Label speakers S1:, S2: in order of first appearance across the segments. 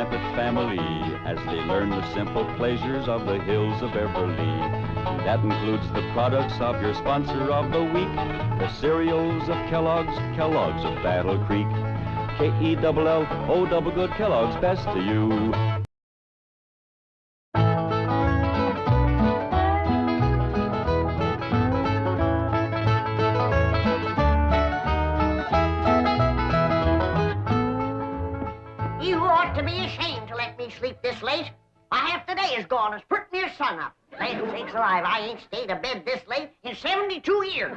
S1: triumphant family as they learn the simple pleasures of the hills of Beverly. That includes the products of your sponsor of the week, the cereals of Kellogg's, Kellogg's of Battle Creek. K-E-double-L-O double good Kellogg's, best to you.
S2: You ought to be ashamed to let me sleep this late. My half the day is gone as pretty near sunup. Land sakes alive, I ain't stayed abed this late in 72 years.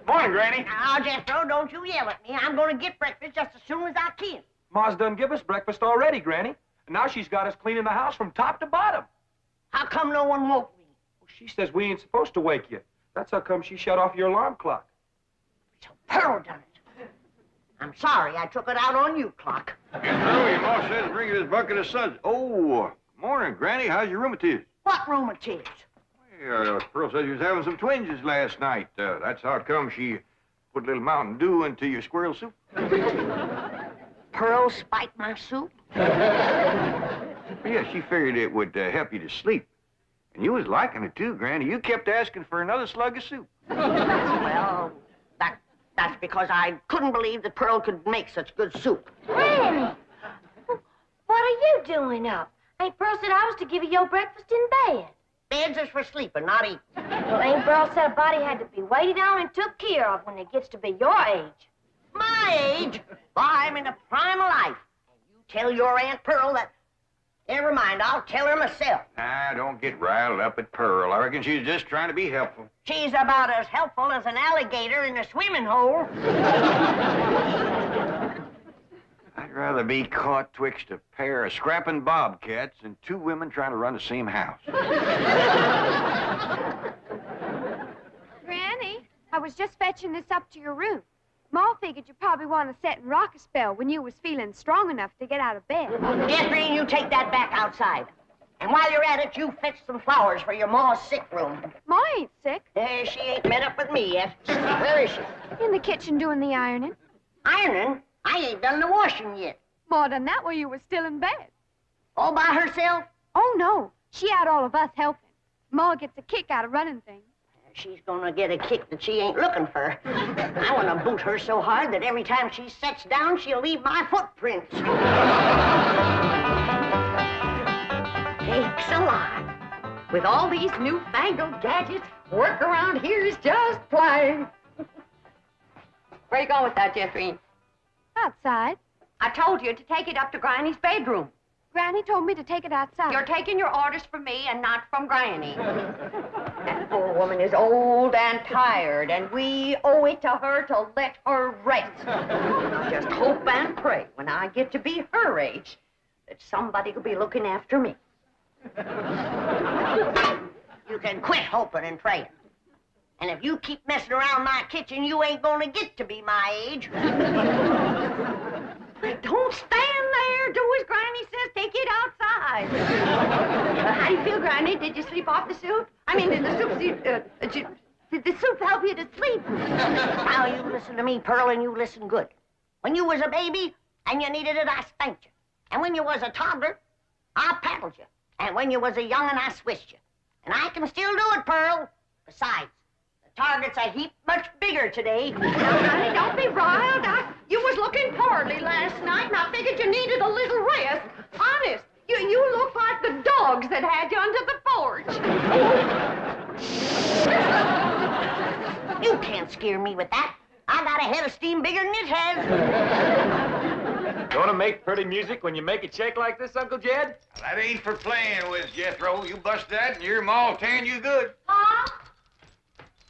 S3: Morning, Granny.
S2: Now, Jethro, don't you yell at me. I'm going to get breakfast just as soon as I can.
S3: Ma's done give us breakfast already, Granny. And now she's got us cleaning the house from top to bottom.
S2: How come no one woke me?
S3: Well, she says we ain't supposed to wake you. That's how come she shut off your alarm clock.
S2: So Pearl done it. I'm sorry I took it out on you, Clock.
S4: Jethro, your ma says bring you this bucket of suds. Oh, morning, Granny. How's your rheumatiz?
S2: What rheumatiz?
S4: Pearl says you was having some twinges last night. That's how come she put a little Mountain Dew into your squirrel soup.
S2: Pearl spiked my soup?
S4: Yeah, she figured it would help you to sleep. And you was liking it, too, Granny. You kept asking for another slug of soup.
S2: Well, that's because I couldn't believe that Pearl could make such good soup.
S5: Granny, what are you doing up? Ain't Pearl said I was to give you your breakfast in bed.
S2: Beds is for sleeping, not eating.
S5: Well, ain't Pearl said a body had to be waited on and took care of when it gets to be your age?
S2: My age? Well, I'm in the prime of life. And you tell your Aunt Pearl that... Never mind, I'll tell her myself.
S4: Nah, don't get riled up at Pearl. I reckon she's just trying to be helpful.
S2: She's about as helpful as an alligator in a swimming hole.
S4: I'd rather be caught twixt a pair of scrapping bobcats than two women trying to run the same house.
S6: Granny, I was just fetching this up to your room. Ma figured you probably want to sit and rock a spell when you was feeling strong enough to get out of bed.
S2: Jeffrey, you take that back outside. And while you're at it, you fetch some flowers for your ma's sick room.
S6: Ma ain't sick.
S2: She ain't met up with me yet. Where is she?
S6: In the kitchen doing the ironing.
S2: Ironing? I ain't done the washing yet.
S6: Ma done that while you was still in bed.
S2: All by herself?
S6: Oh, no. She had all of us helping. Ma gets a kick out of running things.
S2: She's gonna get a kick that she ain't looking for. I want to boot her so hard that every time she sets down, she'll leave my footprints. Sakes alive.
S7: With all these newfangled gadgets, work around here is just plain. Where you going with that, Jeffrey?
S6: Outside.
S7: I told you to take it up to Granny's bedroom.
S6: Granny told me to take it outside.
S7: You're taking your orders from me and not from Granny. That poor woman is old and tired, and we owe it to her to let her rest. I just hope and pray when I get to be her age that somebody will be looking after me.
S2: You can quit hoping and praying. And if you keep messing around my kitchen, you ain't gonna get to be my age.
S7: Don't stand there. Do as Granny says. Take it outside. How do you feel, Granny? Did you sleep off the soup? I mean, did the soup help you to sleep?
S2: Now, you listen to me, Pearl, and you listen good. When you was a baby and you needed it, I spanked you. And when you was a toddler, I paddled you. And when you was a young'un, I swished you. And I can still do it, Pearl. Besides, the target's a heap much bigger today.
S7: Now, Granny, don't be riled. You was looking poorly last night, and I figured you needed a little rest. Honest, you look like the dogs that had you under the porch.
S2: You can't scare me with that. I got a head of steam bigger than it has.
S3: Gonna make pretty music when you make it shake like this, Uncle Jed?
S4: That ain't for playing with, Jethro. You bust that and your ma'll tan you good.
S5: Pa,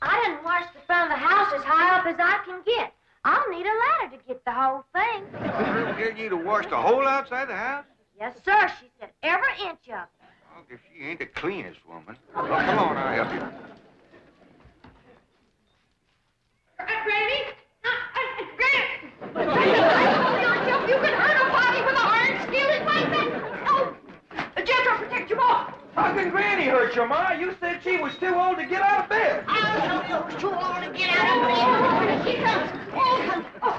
S5: I didn't wash the front of the house as high up as I can get. I'll need a ladder to get the whole thing.
S4: I'll get you to wash the whole outside the house?
S5: Yes, sir, she said, every inch of it.
S4: Well, if she ain't the cleanest woman. Well, come on, I'll help you.
S7: Granny? Granny! Yourself, you can hurt a body with an iron skillet like that? Oh, Jethro, protect your boy.
S3: How can Granny hurt you, Ma? You said she was too old to get out of bed.
S2: I'll tell you it's too old to get out of bed. Here she comes. Here she comes. Oh.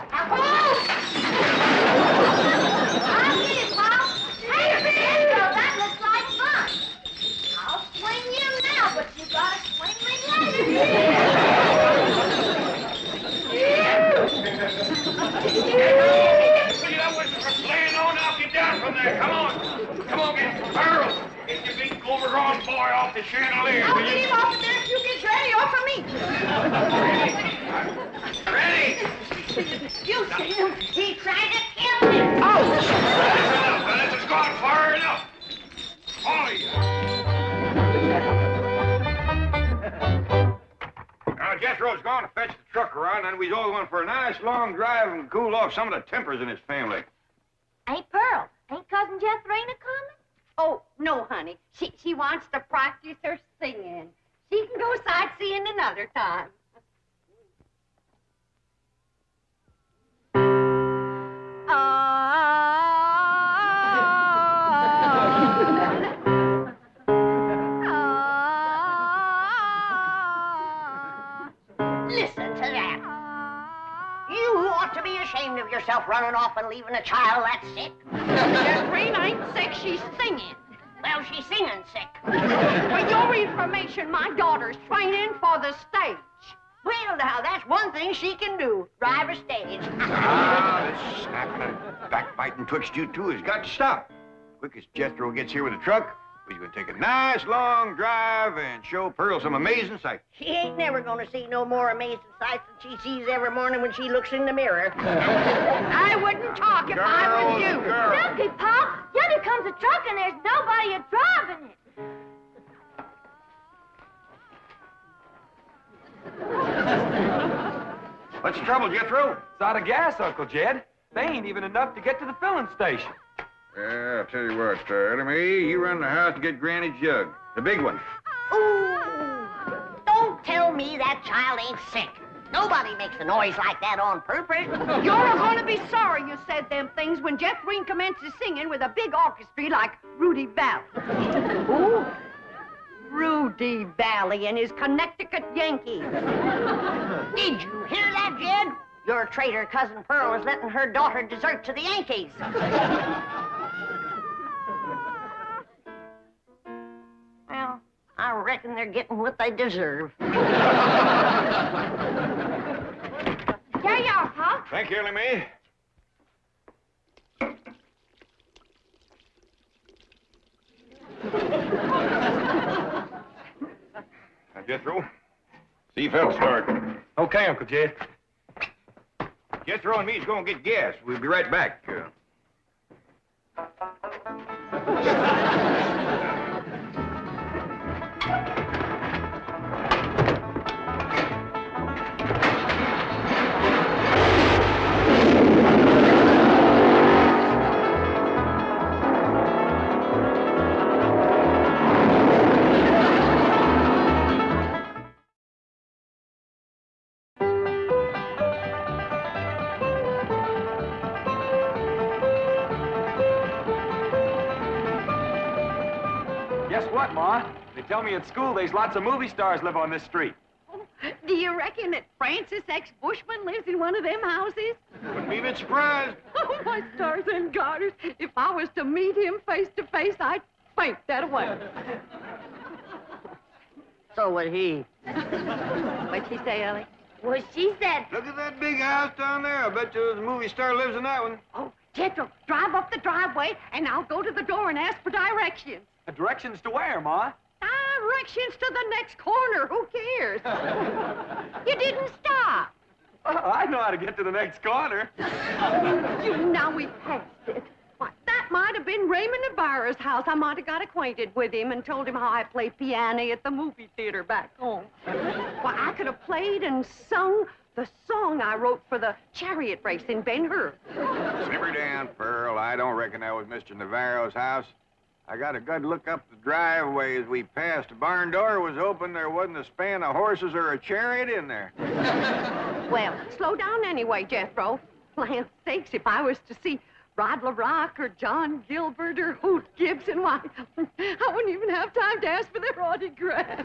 S4: boy off the chandelier.
S7: I'll get him off there if you get Granny off of me.
S4: Granny!
S2: You see him? He tried to kill me.
S4: That's enough, Dennis. It's gone far enough. All of you. Now, Jethro's gone to fetch the truck around, and we's all going for a nice long drive and cool off some of the tempers in his family.
S5: Ain't Pearl? Ain't Cousin Jethrina coming?
S7: Oh, no, honey. She wants to practice her singing. She can go sightseeing another time.
S2: Listen to that. You ought to be ashamed of yourself running off and leaving a child that sick.
S7: Jethrina ain't sick, she's singing.
S2: Well, she's singing sick.
S7: For your information, my daughter's training for the stage.
S2: Well, now, that's one thing she can do, drive a stage.
S4: This snapping and backbiting twixt you two has got to stop. Quick as Jethro gets here with the truck, we're going to take a nice long drive and show Pearl some amazing sights.
S2: She ain't never gonna see no more amazing sights than she sees every morning when she looks in the mirror.
S7: I wouldn't talk if I was you.
S5: Looky, Pop. Yonder comes a truck and there's nobody a-driving it.
S4: What's the trouble, Jethro?
S3: It's out of gas, Uncle Jed. They ain't even enough to get to the filling station.
S4: Yeah, I'll tell you what, Ellie, you run the house and get Granny's jug. The big one.
S2: Ooh, don't tell me that child ain't sick. Nobody makes a noise like that on purpose.
S7: You're going to be sorry you said them things when Jethrina commences singing with a big orchestra like Rudy Valley. Who? Rudy Valley and his Connecticut Yankees.
S2: Did you hear that, Jed? Your traitor cousin Pearl is letting her daughter desert to the Yankees. Well, I reckon they're getting what they deserve.
S5: There you are, Pop.
S4: Thank you, Ellie Mae. Now, Jethro, see if that'll start.
S3: Okay, Uncle Jed.
S4: Jethro and me's gonna get gas. We'll be right back.
S3: Guess what, Ma? They tell me at school there's lots of movie stars live on this street.
S7: Do you reckon that Francis X. Bushman lives in one of them houses?
S4: Wouldn't be a bit surprised.
S7: Oh, my stars and garters. If I was to meet him face to face, I'd faint that away.
S2: So would he.
S7: What'd she say, Ellie?
S5: Well, she said,
S4: Look at that big house down there. I bet you the movie star lives in that one.
S7: Oh, Jethro, drive up the driveway, and I'll go to the door and ask for directions.
S3: Directions to where, Ma?
S7: Directions to the next corner. Who cares? You didn't stop.
S3: I know how to get to the next corner.
S7: Now we passed it. Why, that might have been Raymond Ibarra's house. I might have got acquainted with him and told him how I play piano at the movie theater back home. Why, I could have played and sung the song I wrote for the chariot race in Ben-Hur.
S4: Simmer down, Pearl. I don't reckon that was Mr. Navarro's house. I got a good look up the driveway as we passed. The barn door was open. There wasn't a span of horses or a chariot in there.
S7: Well, slow down anyway, Jethro. Land sakes, if I was to see Rod LaRock or John Gilbert or Hoot Gibson, why, I wouldn't even have time to ask for their autograph.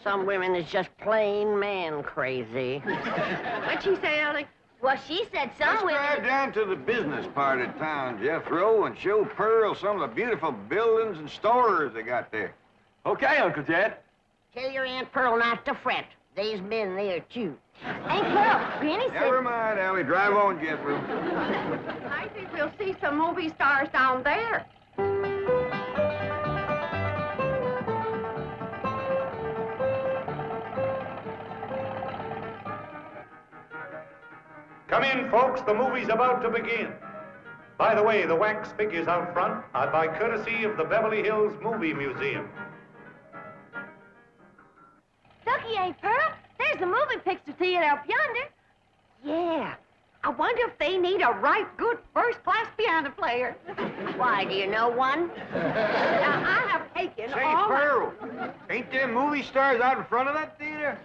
S2: Some women is just plain man crazy.
S7: What'd she say, Ellie?
S5: well, she said
S4: Let's
S5: some
S4: drive
S5: women...
S4: down to the business part of town, Jethro, and show Pearl some of the beautiful buildings and stores they got there.
S3: Okay, Uncle Jed.
S2: Tell your Aunt Pearl not to fret. They's men there, too.
S5: Ain't Pearl. Granny said...
S4: Never mind, Allie. Drive on, Jethro.
S7: I think we'll see some movie stars down there.
S8: Come in, folks. The movie's about to begin. By the way, the wax figures out front are by courtesy of the Beverly Hills Movie Museum.
S5: Looky, Aunt Pearl, there's a movie picture theater up yonder.
S7: Yeah. I wonder if they need a right good first-class piano player.
S2: Why, do you know one?
S7: Now, I have taken
S4: Say,
S7: all my...
S4: Pearl, ain't them movie stars out in front of that theater?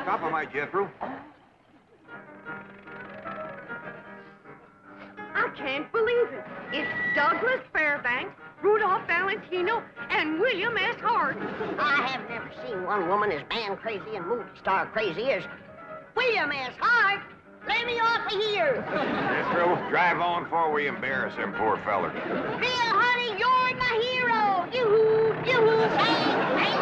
S4: Top of my Jethro.
S7: I can't believe it. It's Douglas Fairbanks, Rudolph Valentino, and William S. Hart.
S2: I have never seen one woman as man crazy and movie star crazy as William S. Hart. Let me off of here.
S4: Jethro, drive on before we embarrass them poor fellers.
S2: Bill, honey, you're my hero. Yoo-hoo, yoo-hoo, bang, bang.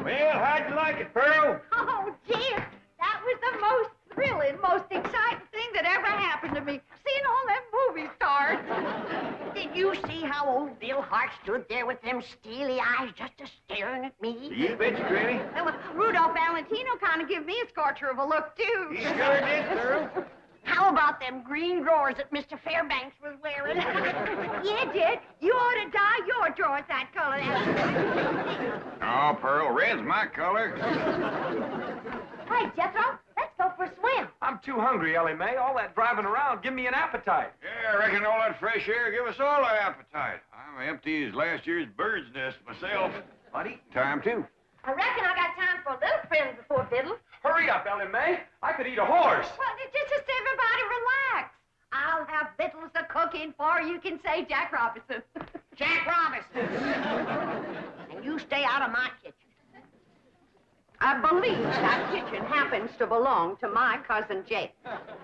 S4: Well, how'd you like it, Pearl?
S7: Oh, Jim, that was the most thrilling, most exciting thing that ever happened to me. Seeing all them movie stars.
S2: Did you see how old Bill Hart stood there with them steely eyes just a-staring at me?
S4: You bet you, Granny.
S7: Well, Rudolph Valentino kind of gave me a scorcher of a look, too.
S4: He sure did, Pearl.
S2: How about them green drawers that Mr. Fairbanks was wearing?
S7: Yeah, Jed, you ought to dye your drawers that color.
S4: Oh, Pearl, red's my color.
S5: Hey, Jethro, let's go for a swim.
S3: I'm too hungry, Ellie Mae. All that driving around give me an appetite.
S4: Yeah, I reckon all that fresh air give us all an appetite. I'm empty as last year's bird's nest myself. But eating time, too.
S5: I reckon I got time for a little friend before Biddle.
S3: Hurry up, Ellie Mae. I could eat a horse.
S7: Well, just everybody relax. I'll have victuals a cooking for you can say Jack Robinson.
S2: Jack Robinson. And you stay out of my kitchen.
S7: I believe that kitchen happens to belong to my cousin Jake.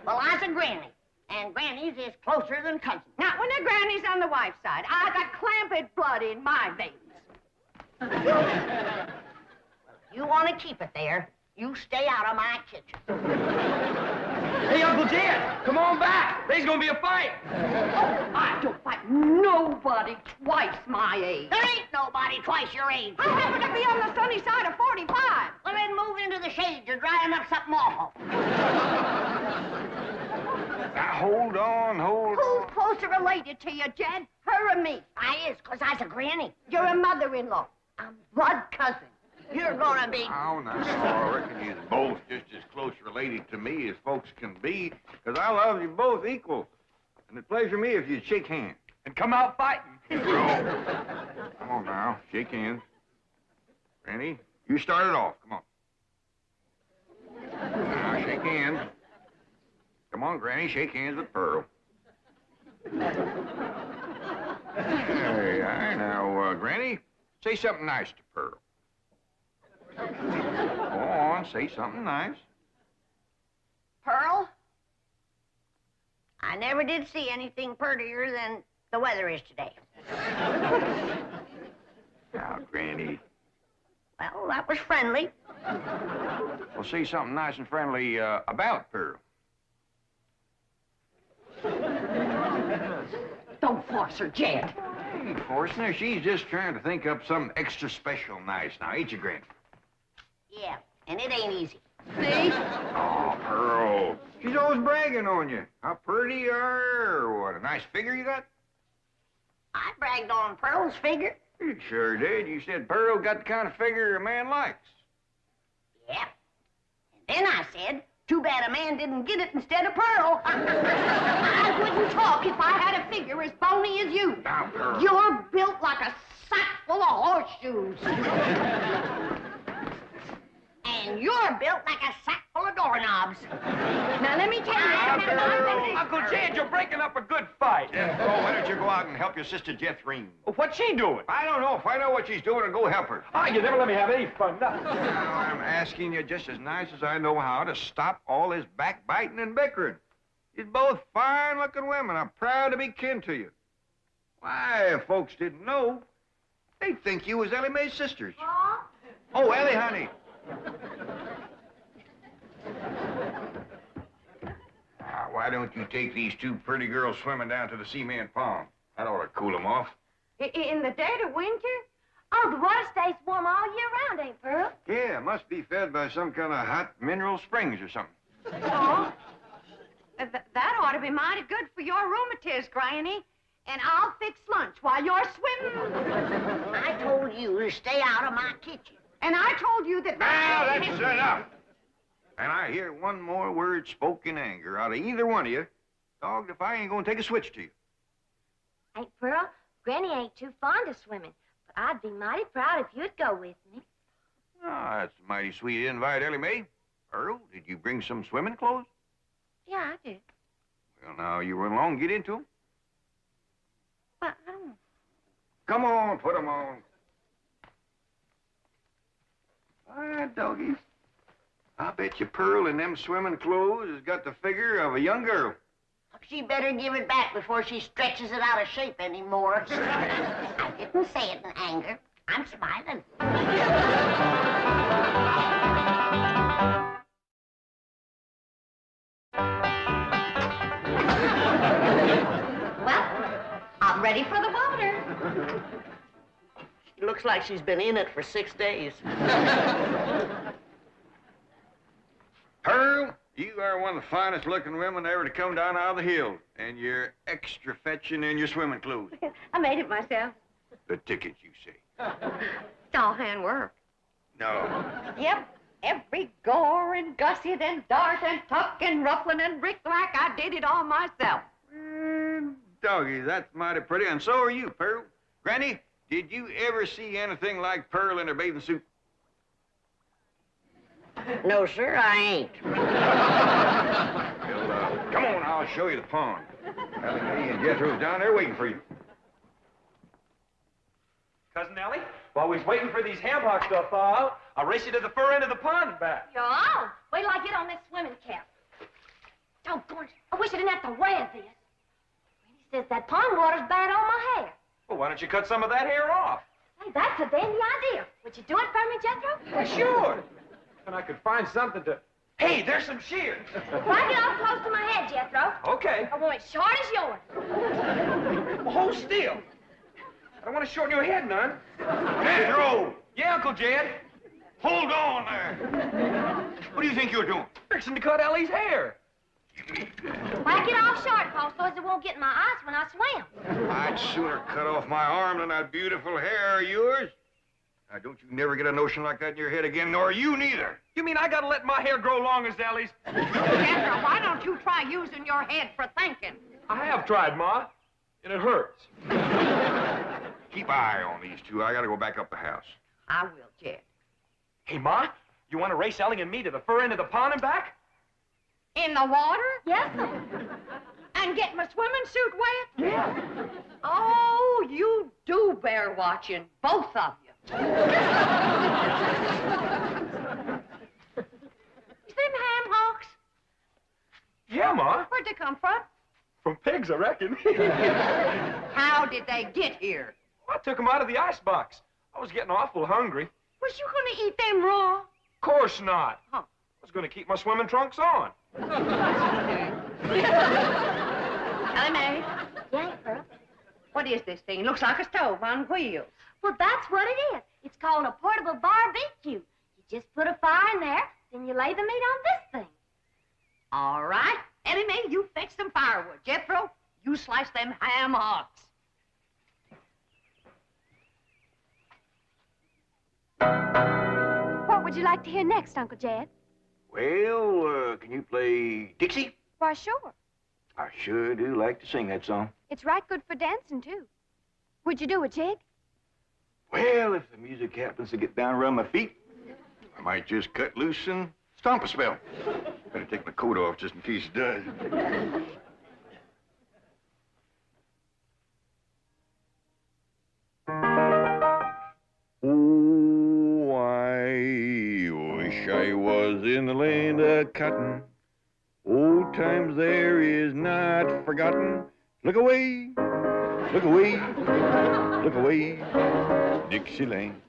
S2: Well, I's a granny, and grannies is closer than cousins.
S7: Not when the granny's on the wife's side. I got clamped blood in my veins.
S2: You want to keep it there, you stay out of my kitchen.
S3: Hey, Uncle Jed, come on back. There's going to be a fight.
S7: I don't fight nobody twice my age.
S2: There ain't nobody twice your age.
S7: I happen to be on the sunny side of 45.
S2: Well, then move into the shade. You're drying up something awful.
S4: Now, hold on.
S7: Who's closer related to you, Jed? Her or me?
S2: I is, 'cause I's a granny.
S7: You're a mother-in-law. I'm blood cousin.
S2: You're gonna be...
S4: Oh, no, I reckon you're both just as close related to me as folks can be, 'cause I love you both equal. And it'd pleasure me if you'd shake hands.
S3: And come out fighting.
S4: Bro. Come on now, shake hands. Granny, you start it off. Come on. Now, shake hands. Come on, Granny, shake hands with Pearl. Hey, now, Granny, say something nice to Pearl. Go on, say something nice.
S2: Pearl? I never did see anything prettier than the weather is today.
S4: Now, Granny.
S2: Well, that was friendly.
S4: Well, say something nice and friendly about Pearl.
S7: Don't force her, Jed.
S4: Hey, Forstner, she's just trying to think up something extra special nice now, ain't you, Granny?
S2: Yeah, and it ain't easy.
S7: See?
S4: Oh, Pearl. She's always bragging on you. How pretty you are, or what, a nice figure you got?
S2: I bragged on Pearl's figure.
S4: You sure did. You said Pearl got the kind of figure a man likes.
S2: Yeah. And then I said, too bad a man didn't get it instead of Pearl.
S7: I wouldn't talk if I had a figure as bony as you.
S4: Now, Pearl.
S7: You're built like a sack full of horseshoes.
S2: And you're built like a sack full of doorknobs.
S7: Now, let me tell you.
S3: Uncle Jed, you're breaking up a good fight.
S4: Jethro, why don't you go out and help your sister Jethrine?
S3: What's she doing?
S4: I don't know. Find out what she's doing and go help her.
S3: Ah, you never let me have any fun. No.
S4: Now, I'm asking you just as nice as I know how to stop all this backbiting and bickering. You're both fine-looking women. I'm proud to be kin to you. Why, if folks didn't know, they'd think you was Ellie Mae's sisters. Oh, Ellie, honey. why don't you take these two pretty girls swimming down to the cement pond? That ought to cool them off.
S5: In the dead of winter? Oh, the water stays warm all year round, ain't Pearl?
S4: Yeah, it must be fed by some kind of hot mineral springs or something.
S7: Oh, that ought to be mighty good for your rheumatiz, Granny. And I'll fix lunch while you're swimming.
S2: I told you to stay out of my kitchen.
S7: And I told you that...
S4: Now, that's enough. And I hear one more word spoken in anger out of either one of you, dogged if I ain't gonna take a switch to you.
S5: Ain't Pearl, Granny ain't too fond of swimming, but I'd be mighty proud if you'd go with me.
S4: Ah, that's a mighty sweet invite, Ellie Mae. Earl, did you bring some swimming clothes?
S5: Yeah, I did.
S4: Well, now, you run along and get into them.
S5: But I don't...
S4: Come on, put them on. All right, doggies. I bet you Pearl in them swimming clothes has got the figure of a young girl.
S2: She better give it back before she stretches it out of shape anymore. I didn't say it in anger. I'm smiling.
S7: Well, I'm ready for the water.
S2: It looks like she's been in it for 6 days.
S4: Pearl, you are one of the finest looking women ever to come down out of the hill. And you're extra fetching in your swimming clothes.
S5: I made it myself.
S4: The ticket, you say?
S7: It's all handwork.
S4: No.
S7: Yep. Every gore and gusset and dart and tuck and ruffling and brick-rack, I did it all myself.
S4: Doggy, that's mighty pretty, and so are you, Pearl. Granny, did you ever see anything like Pearl in her bathing suit?
S2: No, sir, I ain't.
S4: Well, come on, I'll show you the pond. Ellie Mae and Jethro's down there waiting for you.
S3: Cousin Ellie, while we was waiting for these ham hocks to thaw out, I'll race you to the fur end of the pond and back.
S5: You're on. Wait till I get on this swimming cap. Doggone it. I wish I didn't have to wear this. He says that pond water's bad on my hair.
S3: Well, why don't you cut some of that hair off?
S5: Hey, that's a dandy idea. Would you do it for me, Jethro?
S3: Well, sure. And I could find something to... Hey, there's some shears.
S5: Whack it off close to my head, Jethro.
S3: Okay.
S5: I want it short as yours.
S3: Well, hold still. I don't want to shorten your head none.
S4: Jethro!
S3: Yeah, Uncle Jed.
S4: Hold on there. What do you think you're doing?
S3: Fixing to cut Ellie's hair.
S5: Whack it off short, Paul, so as it won't get in my eyes when I swim.
S4: I'd sooner cut off my arm than that beautiful hair of yours. Now, don't you never get a notion like that in your head again, nor you neither.
S3: You mean I gotta let my hair grow long as Ellie's?
S7: Jethro, why don't you try using your head for thinking?
S3: I have tried, Ma, and it hurts.
S4: Keep an eye on these two. I gotta go back up the house.
S7: I will, Jed.
S3: Hey, Ma, you want to race Ellie and me to the fur end of the pond and back?
S7: In the water?
S5: Yes, sir.
S7: And get my swimming suit wet?
S3: Yeah.
S7: Oh, you do bear watching, both of you.
S5: You see them ham hocks?
S3: Yeah, Ma.
S7: Where'd they come from?
S3: From pigs, I reckon.
S7: How did they get here?
S3: I took them out of the icebox. I was getting awful hungry.
S7: Was you gonna eat them raw?
S3: Of course not.
S7: Huh.
S3: I was going to keep my swimming trunks on.
S7: Ellie Mae,
S5: Yeah, Pearl.
S7: what is this thing? Looks like a stove on wheels.
S5: Well, that's what it is. It's called a portable barbecue. You just put a fire in there, then you lay the meat on this thing.
S7: All right. Ellie Mae, you fetch some firewood. Jethro, you slice them ham hocks.
S6: What would you like to hear next, Uncle Jed?
S4: Well, can you play Dixie?
S6: Why, sure.
S4: I sure do like to sing that song.
S6: It's right good for dancing, too. Would you do a jig?
S4: Well, if the music happens to get down around my feet, I might just cut loose and stomp a spell. Better take my coat off just in case it does. Oh, I wish I was in the land of cotton. Old times there is not forgotten. Look away, look away, look away, Dixieland.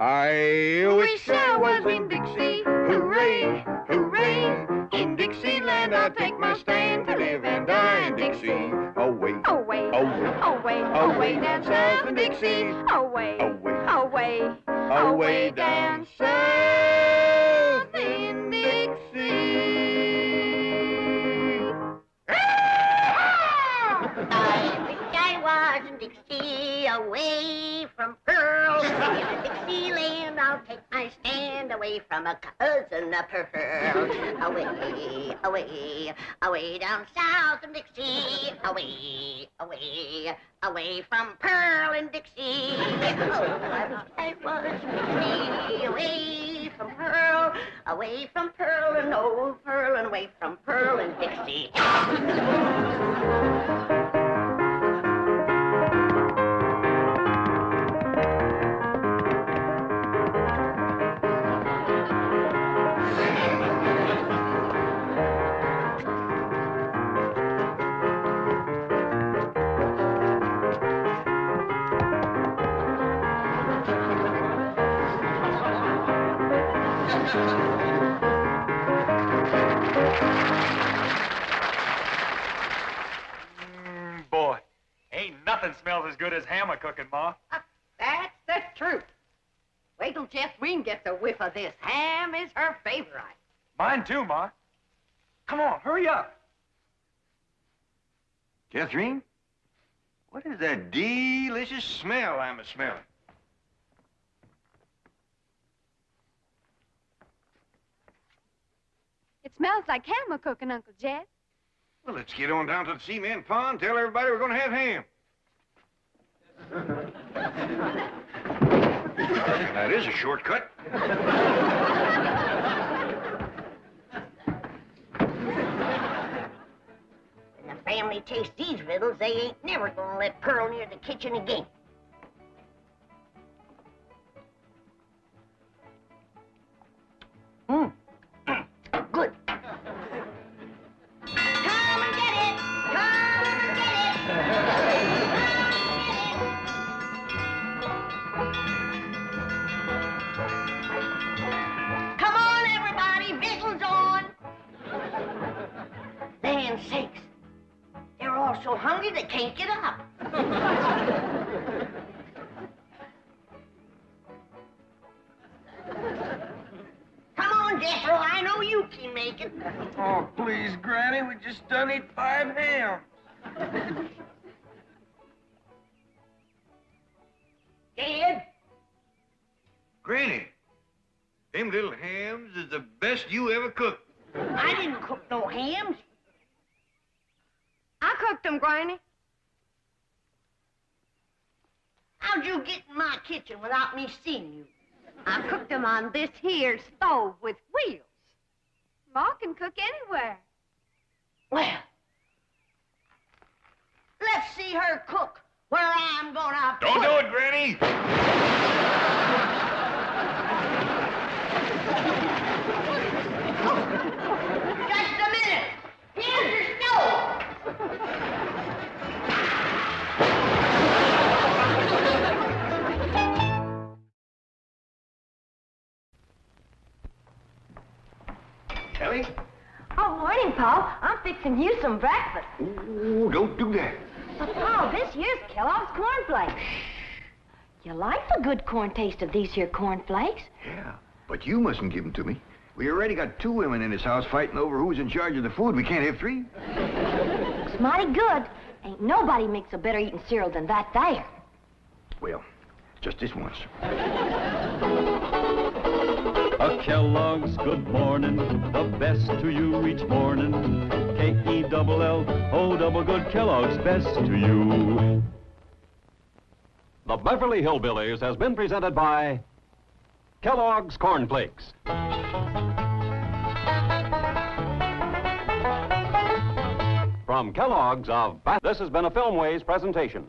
S4: I wish I was in Dixie. Hooray, hooray, in Dixie. Dixieland I'll take my stand to live and die in Dixie. Away,
S6: Away,
S4: away,
S6: away,
S4: away
S6: down south in Dixie. Away,
S4: away,
S6: away,
S4: away down south in Dixie.
S2: I wish I was in Dixie, away from Pearl. In Dixieland, I'll take my stand away from a cousin of Pearl. Away, away, away down south in Dixie. Away, away, away from Pearl and Dixie. Oh, I wish I was in Dixie, away from Pearl and old Pearl, and away from Pearl and Dixie.
S3: Boy, ain't nothing smells as good as hammer cooking, Ma.
S7: That's the truth. Wait till Jeffreen gets a whiff of this. Ham is her favorite.
S3: Mine too, Ma. Come on, hurry up.
S4: Catherine, what is that delicious smell I'm a-smelling?
S6: It smells like ham a cooking, Uncle Jed.
S4: Well, let's get on down to the cement pond, tell everybody we're gonna have ham. That is a shortcut.
S2: When the family tastes these riddles, they ain't never gonna let Pearl near the kitchen again. Good. Come and get it! Come and get it! Come on, everybody, victuals on! Land sakes, they're all so hungry they can't get up. Come on, Jethro, I know you can make it.
S4: Oh, please, Granny, we just done eat 5 hams.
S2: Dad,
S4: Granny, them little hams is the best you ever cooked.
S2: I didn't cook no hams.
S7: I cooked them, Granny.
S2: How'd you get in my kitchen without me seeing you?
S7: I cooked them on this here stove with wheels.
S6: Ma can cook anywhere.
S2: Well, let's see her cook where I'm gonna
S4: Don't
S2: put
S4: do it, Granny.
S2: Just a minute. Here's your stove.
S4: Ellie?
S5: Oh, morning, Paul. I'm fixing you some breakfast.
S4: Ooh, don't do that.
S5: But, Paul, this here's Kellogg's cornflakes. You like the good corn taste of these here cornflakes?
S4: Yeah, but you mustn't give them to me. We already got 2 women in this house fighting over who's in charge of the food. We can't have 3.
S5: Looks mighty good. Ain't nobody makes a better eating cereal than that there.
S4: Well, just this once.
S1: A Kellogg's Good Morning, the best to you each morning. K-E-double-L-O double good, Kellogg's best to you.
S9: The Beverly Hillbillies has been presented by Kellogg's Corn Flakes. From Kellogg's of... This has been a Filmways presentation.